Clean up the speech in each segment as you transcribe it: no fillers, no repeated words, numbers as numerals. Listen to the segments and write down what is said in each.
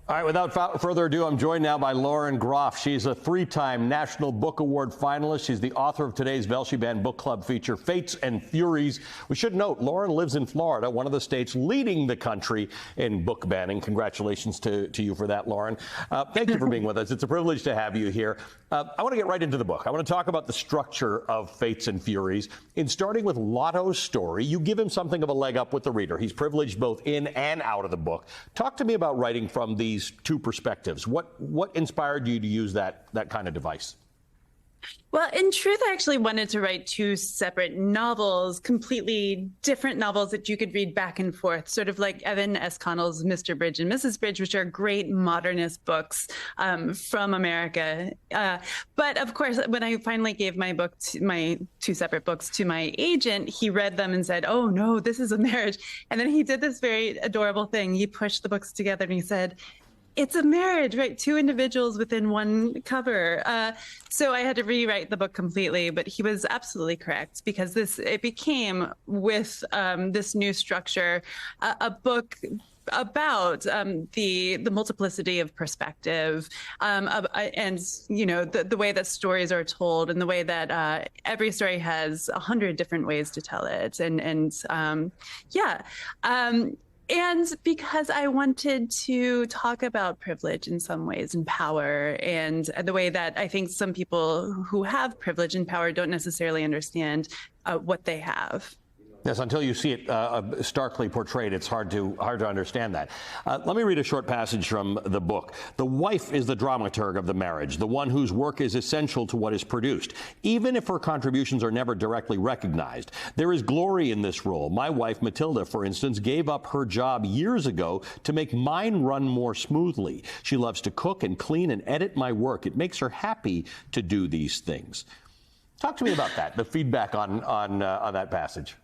All right, without further ado, I'm joined now by Lauren Groff. She's a three-time National Book Award finalist. She's the author of today's Velshi Book Club feature, Fates and Furies. We should note, Lauren lives in Florida, one of the states leading the country in book banning. Congratulations to you for that, Lauren. Thank you for being with us. It's a privilege to have you here. I want to get right into the book. I want to talk about the structure of Fates and Furies. In starting with Lotto's story, you give him something of a leg up with the reader. He's privileged both in and out of the book. Talk to me about writing from these two perspectives. What inspired you to use that kind of device? Well, in truth, I actually wanted to write two separate novels, completely different novels that you could read back and forth, sort of like Evan S. Connell's Mr. Bridge and Mrs. Bridge, which are great modernist books from America. But of course, when I finally gave my two separate books to my agent, he read them and said, "Oh no, this is a marriage." And then he did this very adorable thing. He pushed the books together and he said, "It's a marriage, right? Two individuals within one cover." So I had to rewrite the book completely, but he was absolutely correct, because it became, with this new structure, a book about the multiplicity of perspective, and the way that stories are told, and the way that every story has 100 different ways to tell it, and because I wanted to talk about privilege in some ways, and power, and the way that I think some people who have privilege and power don't necessarily understand what they have. Yes, until you see it starkly portrayed, it's hard to understand that. Let me read a short passage from the book. The wife is the dramaturg of the marriage, the one whose work is essential to what is produced, even if her contributions are never directly recognized. There is glory in this role. My wife, Matilda, for instance, gave up her job years ago to make mine run more smoothly. She loves to cook and clean and edit my work. It makes her happy to do these things. Talk to me about that, the feedback on that passage.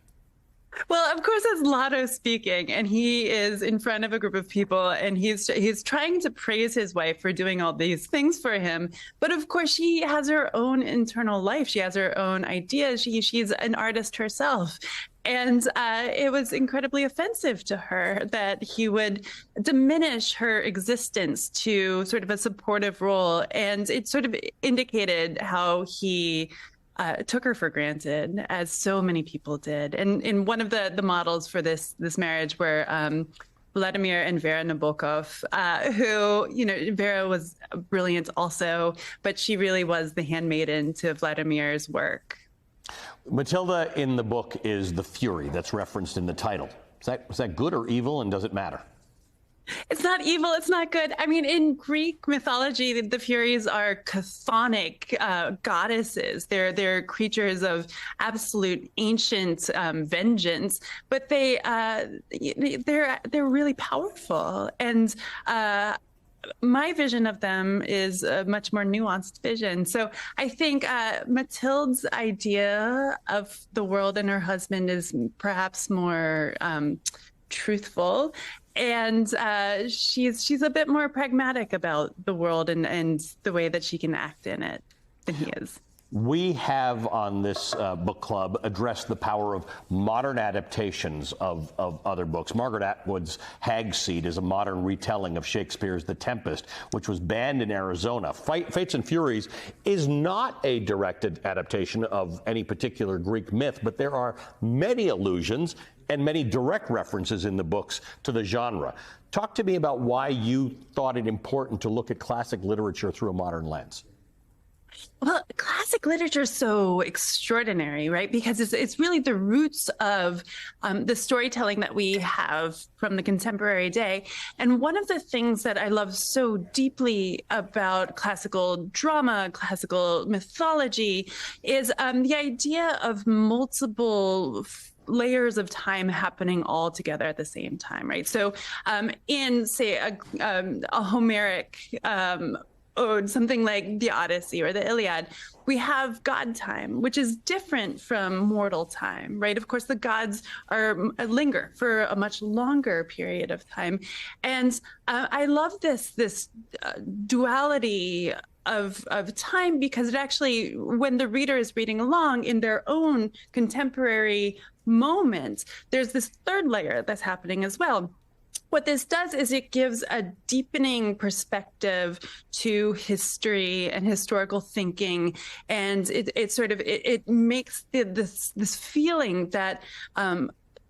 Well, of course, it's Lotto speaking, and he is in front of a group of people, and he's trying to praise his wife for doing all these things for him. But of course, she has her own internal life. She has her own ideas. She's an artist herself. And it was incredibly offensive to her that he would diminish her existence to sort of a supportive role. And it sort of indicated how he took her for granted, as so many people did. And in one of the models for this marriage were Vladimir and Vera Nabokov, who, Vera was brilliant also, but she really was the handmaiden to Vladimir's work. Matilda in the book is the Fury that's referenced in the title. Is that good or evil, and does it matter? It's not evil. It's not good. I mean, in Greek mythology, the Furies are chthonic goddesses. They're creatures of absolute ancient vengeance, but they're really powerful. And my vision of them is a much more nuanced vision. So I think Matilda's idea of the world and her husband is perhaps more truthful. And she's a bit more pragmatic about the world and the way that she can act in it than he is. We have on this book club addressed the power of modern adaptations of other books. Margaret Atwood's Hag's Seat is a modern retelling of Shakespeare's The Tempest, which was banned in Arizona. Fates and Furies is not a directed adaptation of any particular Greek myth, but there are many allusions and many direct references in the books to the genre. Talk to me about why you thought it important to look at classic literature through a modern lens. Well, classic literature is so extraordinary, right? Because it's really the roots of the storytelling that we have from the contemporary day. And one of the things that I love so deeply about classical drama, classical mythology, is the idea of multiple layers of time happening all together at the same time, right? So in, say, a Homeric ode, something like the Odyssey or the Iliad, we have God time, which is different from mortal time, right? Of course, the gods linger for a much longer period of time. And I love this duality of time, because it actually, when the reader is reading along in their own contemporary moment, there's this third layer that's happening as well. What this does is it gives a deepening perspective to history and historical thinking, and it makes this feeling that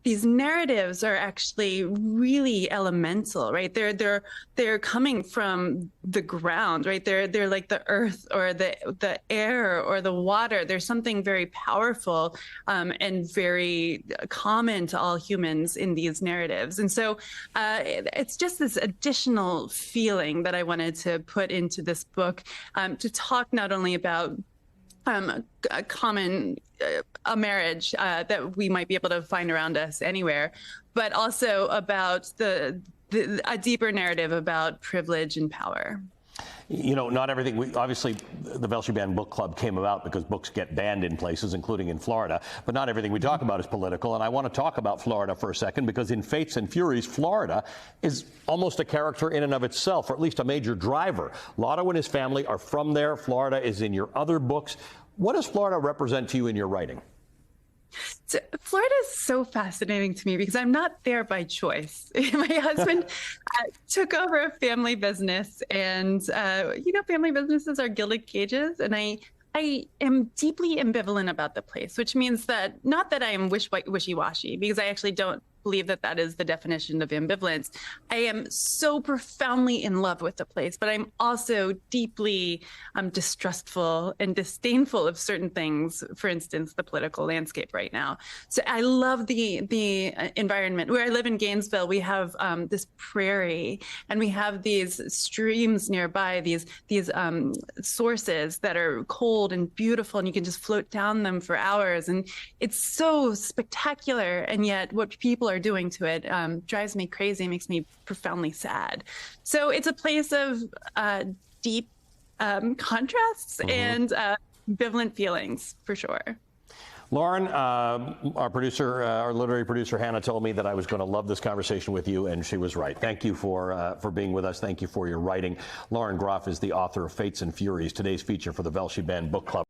these narratives are actually really elemental, right? They're coming from the ground, right? They're like the earth or the air or the water. There's something very powerful and very common to all humans in these narratives. And so it's just this additional feeling that I wanted to put into this book to talk not only about a common a marriage that we might be able to find around us anywhere, but also about a deeper narrative about privilege and power. You know, not everything. Obviously, the Velshi Band Book Club came about because books get banned in places, including in Florida. But not everything we talk about is political. And I want to talk about Florida for a second, because in Fates and Furies, Florida is almost a character in and of itself, or at least a major driver. Lotto and his family are from there. Florida is in your other books. What does Florida represent to you in your writing? So Florida is so fascinating to me because I'm not there by choice. My husband took over a family business, and family businesses are gilded cages, and I am deeply ambivalent about the place, which means that not that I am wishy-washy, because I actually don't believe that is the definition of ambivalence. I am so profoundly in love with the place, but I'm also deeply distrustful and disdainful of certain things, for instance, the political landscape right now. So I love the environment. Where I live in Gainesville, we have this prairie, and we have these streams nearby, these sources that are cold and beautiful, and you can just float down them for hours. And it's so spectacular, and yet what people are doing to it drives me crazy, makes me profoundly sad. So it's a place of deep contrasts and ambivalent feelings, for sure. Lauren, our literary producer, Hannah, told me that I was going to love this conversation with you, and she was right. Thank you for being with us. Thank you for your writing. Lauren Groff is the author of Fates and Furies, today's feature for the Velshi Band Book Club.